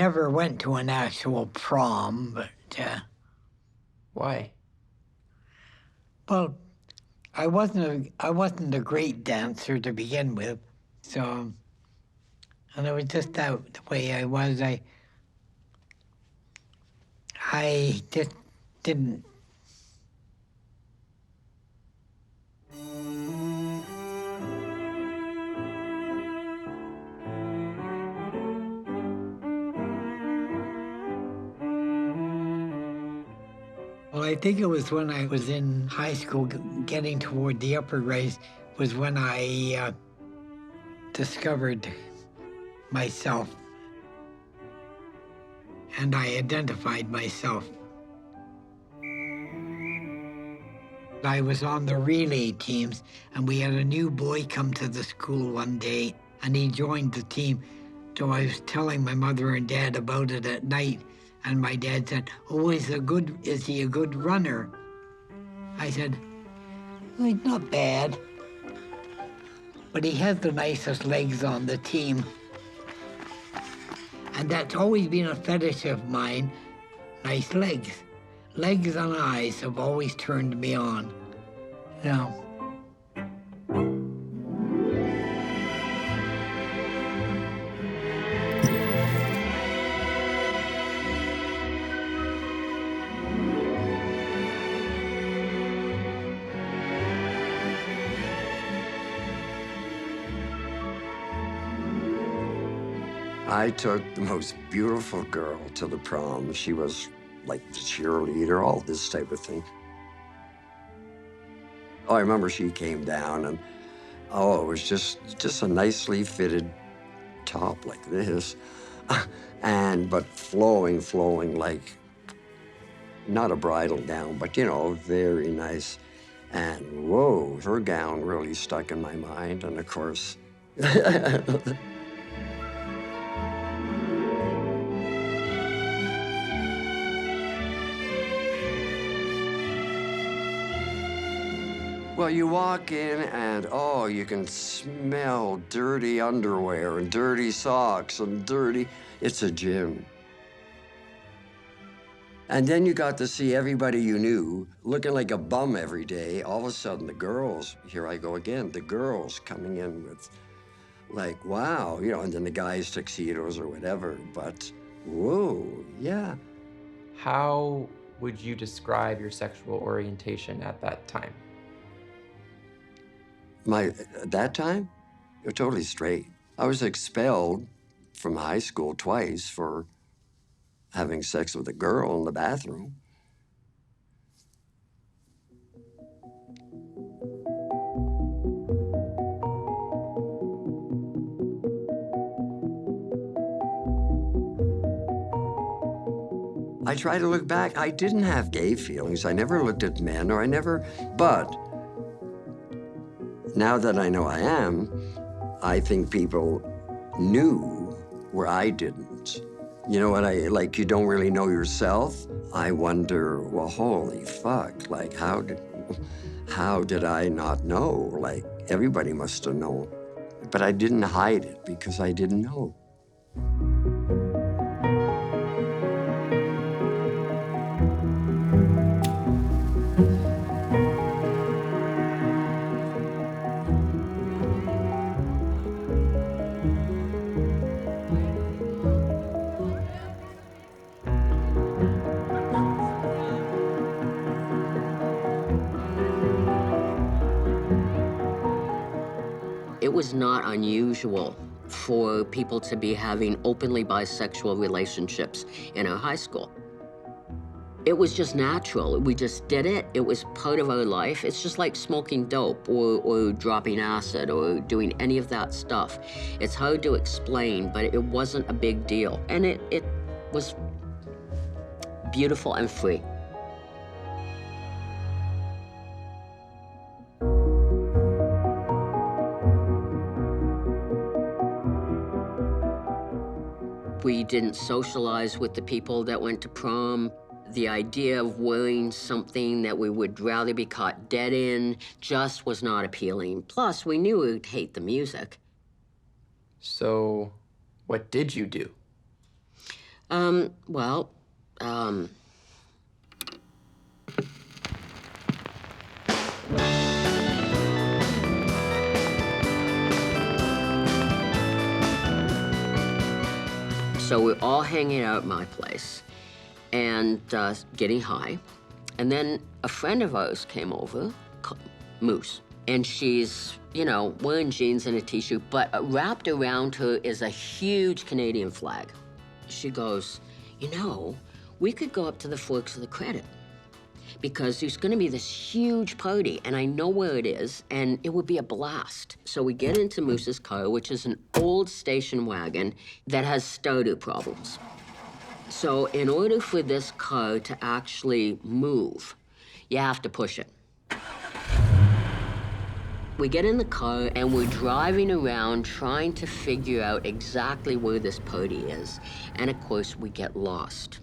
never went to an actual prom, but... Why? Well, I wasn't a great dancer to begin with, so... And it was just that the way I was. I just didn't. Well, I think it was when I was in high school, getting toward the upper grades, was when I discovered myself. And I identified myself. I was on the relay teams, and we had a new boy come to the school one day, and he joined the team. So I was telling my mother and dad about it at night, and my dad said, "Oh, is he a good runner?" I said, "Well, he's not bad, but he has the nicest legs on the team." And that's always been a fetish of mine, nice legs. Legs and eyes have always turned me on. Now, I took the most beautiful girl to the prom. She was like the cheerleader, all this type of thing. Oh, I remember she came down and, oh, it was just a nicely fitted top like this. But flowing like, not a bridal gown, but you know, very nice. And whoa, her gown really stuck in my mind. And of course, well, you walk in and, oh, you can smell dirty underwear and dirty socks and it's a gym. And then you got to see everybody you knew looking like a bum every day. All of a sudden, the girls, here I go again, the girls coming in with like, wow, you know, and then the guys' tuxedos or whatever, but whoa, yeah. How would you describe your sexual orientation at that time? At that time, you're totally straight. I was expelled from high school twice for having sex with a girl in the bathroom. I try to look back. I didn't have gay feelings. I never looked at men, but now that I know I am, I think people knew where I didn't. You know what like you don't really know yourself? I wonder, well, holy fuck, like how did I not know? Like everybody must have known. But I didn't hide it because I didn't know. It was not unusual for people to be having openly bisexual relationships in our high school. It was just natural. We just did it. It was part of our life. It's just like smoking dope or dropping acid or doing any of that stuff. It's hard to explain, but it wasn't a big deal. And it was beautiful and free. We didn't socialize with the people that went to prom. The idea of wearing something that we would rather be caught dead in just was not appealing. Plus, we knew we would hate the music. So, what did you do? Well, so we're all hanging out at my place and getting high. And then a friend of ours came over, Moose, and she's, you know, wearing jeans and a t-shirt, but wrapped around her is a huge Canadian flag. She goes, you know, we could go up to the Forks of the Credit because there's gonna be this huge party and I know where it is and it would be a blast. So we get into Moose's car, which is an old station wagon that has starter problems. So in order for this car to actually move, you have to push it. We get in the car and we're driving around trying to figure out exactly where this party is. And of course, we get lost.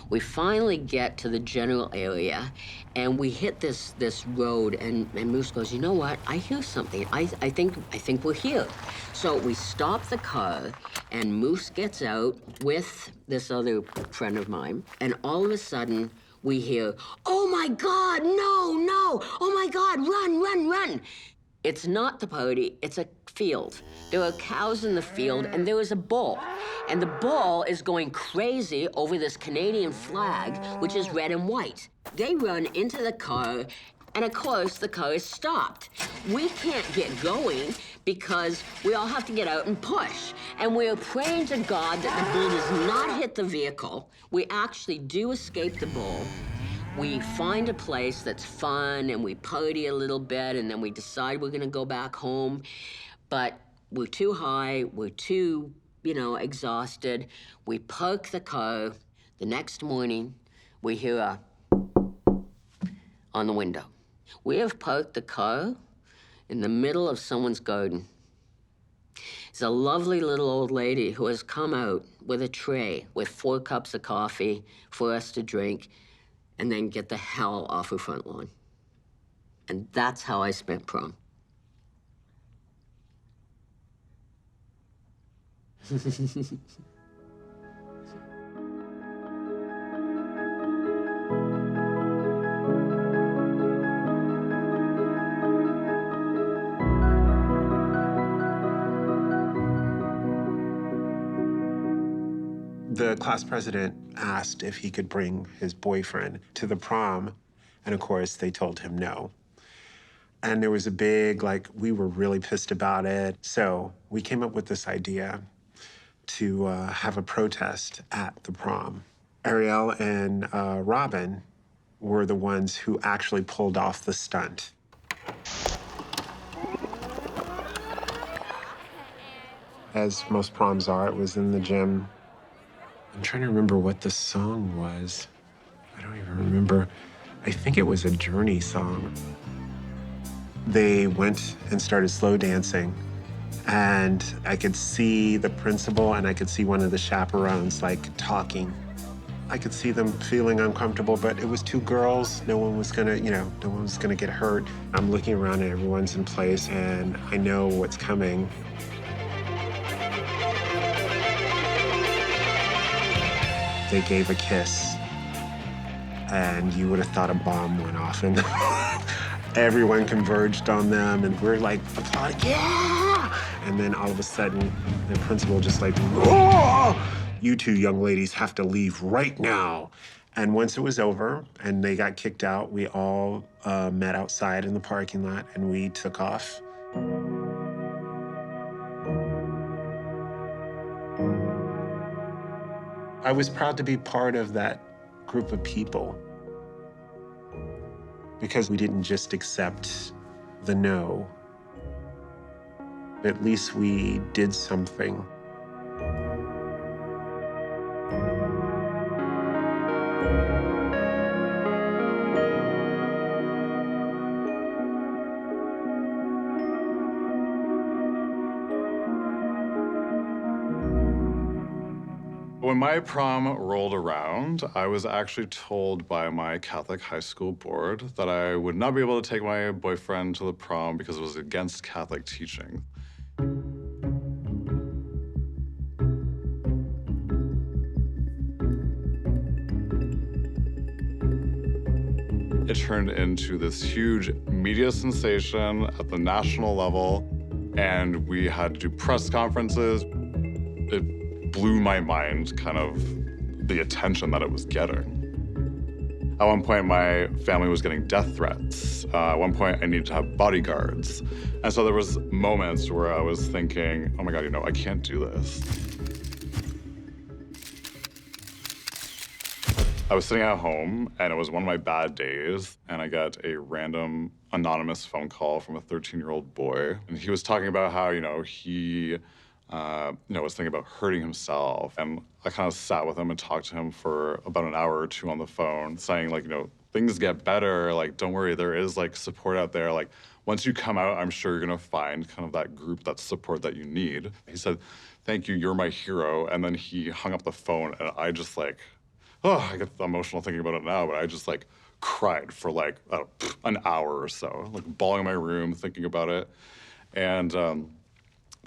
We finally get to the general area and we hit this road and Moose goes, you know what? I hear something. I think we're here. So we stop the car and Moose gets out with this other friend of mine. And all of a sudden we hear, oh my God, no, oh my God, run. It's not the party, it's a field. There are cows in the field and there is a bull. And the bull is going crazy over this Canadian flag, which is red and white. They run into the car, and of course, the car is stopped. We can't get going because we all have to get out and push. And we're praying to God that the bull does not hit the vehicle. We actually do escape the bull. We find a place that's fun and we party a little bit and then we decide we're gonna go back home. But we're too high, we're too, you know, exhausted. We park the car. The next morning, we hear a on the window. We have parked the car in the middle of someone's garden. It's a lovely little old lady who has come out with a tray with 4 cups of coffee for us to drink and then get the hell off her front lawn. And that's how I spent prom. The class president asked if he could bring his boyfriend to the prom, and of course they told him no. And there was a big, we were really pissed about it. So we came up with this idea to have a protest at the prom. Ariel and Robin were the ones who actually pulled off the stunt. As most proms are, it was in the gym. I'm trying to remember what the song was. I don't even remember. I think it was a Journey song. They went and started slow dancing, and I could see the principal and I could see one of the chaperones, talking. I could see them feeling uncomfortable, but it was 2 girls. No one was gonna, no one was gonna get hurt. I'm looking around and everyone's in place, and I know what's coming. They gave a kiss, and you would have thought a bomb went off, and everyone converged on them, and we're applauding, yeah! And then all of a sudden, the principal just whoa! You 2 young ladies have to leave right now. And once it was over and they got kicked out, we all met outside in the parking lot and we took off. I was proud to be part of that group of people because we didn't just accept the no. At least we did something. When my prom rolled around, I was actually told by my Catholic high school board that I would not be able to take my boyfriend to the prom because it was against Catholic teaching. It turned into this huge media sensation at the national level, and we had to do press conferences. It blew my mind, kind of the attention that it was getting. At one point, my family was getting death threats. At one point, I needed to have bodyguards. And so there was moments where I was thinking, oh my God, I can't do this. I was sitting at home, and it was one of my bad days, and I got a random anonymous phone call from a 13-year-old boy. And he was talking about how, he was thinking about hurting himself. And I kind of sat with him and talked to him for about an hour or two on the phone, saying, things get better. Don't worry, there is, support out there. Once you come out, I'm sure you're going to find kind of that group, that support that you need. He said, thank you, you're my hero. And then he hung up the phone, and I just, I get emotional thinking about it now, but I just, cried for, an hour or so, bawling in my room, thinking about it. And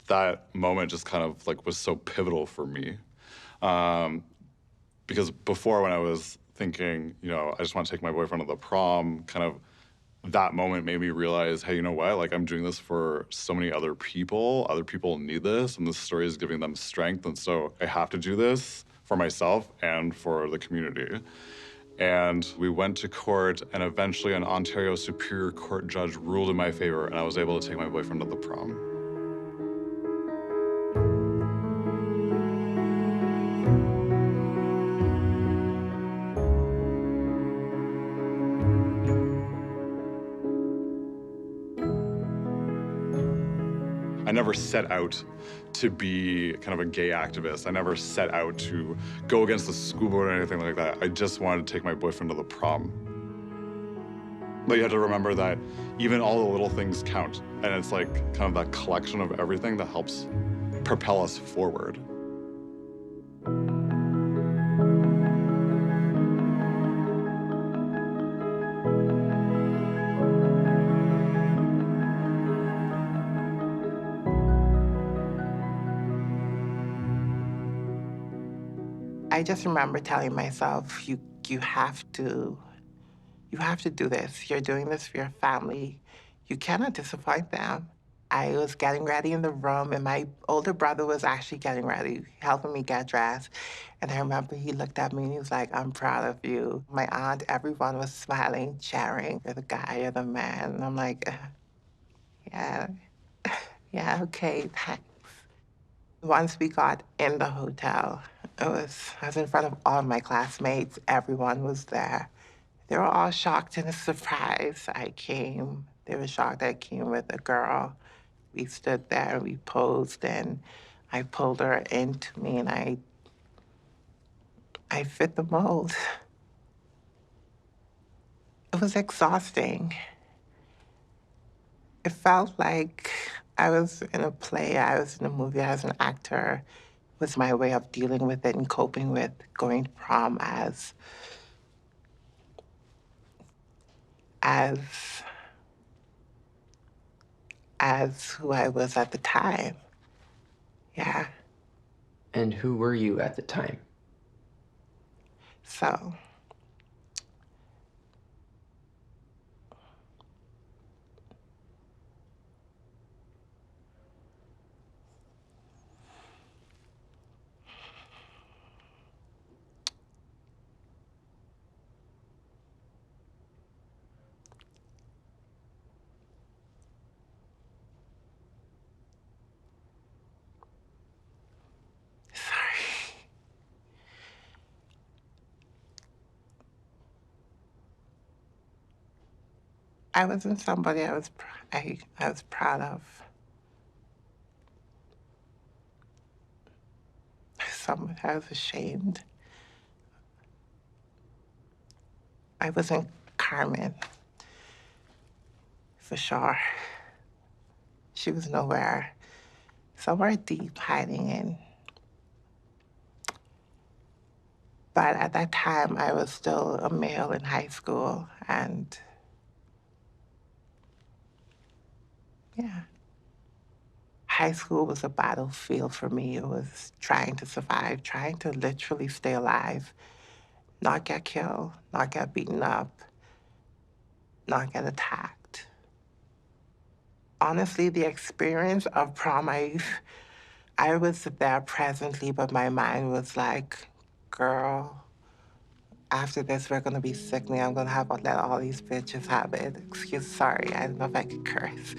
that moment just kind of was so pivotal for me. Because before, when I was thinking, I just want to take my boyfriend to the prom, kind of that moment made me realize, hey, you know what? I'm doing this for so many other people. Other people need this, and this story is giving them strength. And so I have to do this for myself and for the community. And we went to court, and eventually an Ontario Superior Court judge ruled in my favor, and I was able to take my boyfriend to the prom. I never set out to be kind of a gay activist. I never set out to go against the school board or anything like that. I just wanted to take my boyfriend to the prom. But you have to remember that even all the little things count. And it's kind of that collection of everything that helps propel us forward. I just remember telling myself, you have to do this. You're doing this for your family. You cannot disappoint them. I was getting ready in the room, and my older brother was actually getting ready, helping me get dressed. And I remember he looked at me and he was like, I'm proud of you. My aunt, everyone was smiling, cheering. You're the guy, you're the man. And I'm like, yeah, yeah, okay, thanks. Once we got in the hotel, I was in front of all my classmates. Everyone was there. They were all shocked and surprised I came. They were shocked I came with a girl. We stood there, we posed, and I pulled her into me, and I fit the mold. It was exhausting. It felt like I was in a play, I was in a movie, I was an actor. It was my way of dealing with it and coping with going to prom as who I was at the time. Yeah. And who were you at the time? So, sorry. I wasn't somebody I was proud of. Someone I was ashamed. I wasn't Carmen, for sure. She was nowhere, somewhere deep hiding in. But at that time, I was still a male in high school, and yeah. High school was a battlefield for me. It was trying to survive, trying to literally stay alive, not get killed, not get beaten up. not get attacked. Honestly, the experience of prom, I was there presently, but my mind was like, girl, after this, we're gonna be sickening. I'm gonna let all these bitches have it. Sorry, I don't know if I could curse.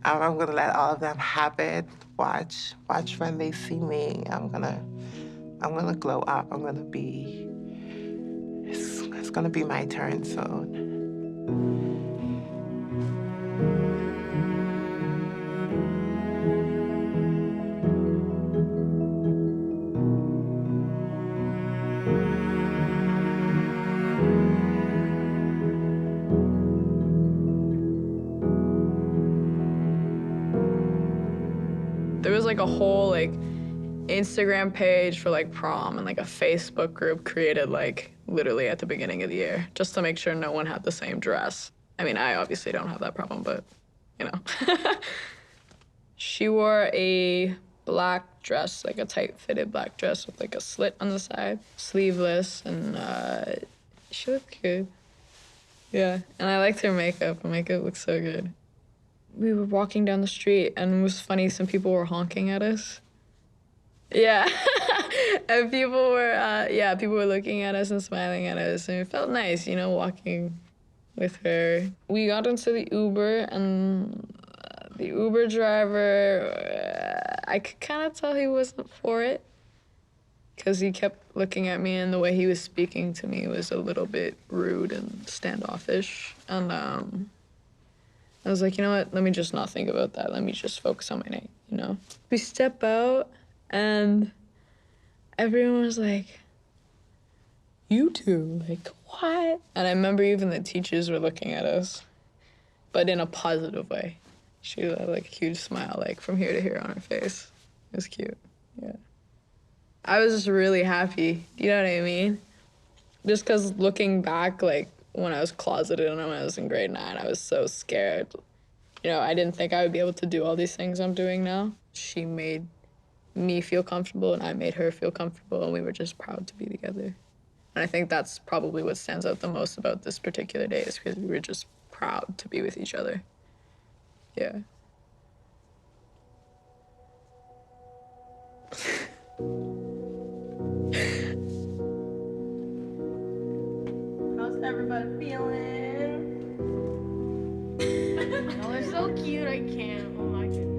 I'm gonna let all of them have it. Watch when they see me. I'm gonna glow up. It's gonna be my turn soon. There was like a whole like Instagram page for like prom and like a Facebook group created like literally at the beginning of the year just to make sure no one had the same dress. I mean, I obviously don't have that problem, but you know. She wore a black dress, like a tight-fitted black dress with like a slit on the side, sleeveless, and she looked good. Yeah, and I liked her makeup. Her makeup looked so good. We were walking down the street, and it was funny, some people were honking at us. Yeah, and people were looking at us and smiling at us, and it felt nice, you know, walking with her. We got into the Uber, and the Uber driver, I could kind of tell he wasn't for it, because he kept looking at me, and the way he was speaking to me was a little bit rude and standoffish, and I was like, you know what, let me just not think about that. Let me just focus on my night, you know? We step out, and everyone was like, you two, like, what? And I remember even the teachers were looking at us, but in a positive way. She had like a huge smile, like from here to here on her face. It was cute, yeah. I was just really happy, you know what I mean? Just because looking back, like when I was closeted and when I was in grade 9, I was so scared. You know, I didn't think I would be able to do all these things I'm doing now. She made me feel comfortable and I made her feel comfortable, and we were just proud to be together. And I think that's probably what stands out the most about this particular day, is because we were just proud to be with each other. Yeah. How's everybody feeling? Y'all are so cute, I can't. Oh my goodness.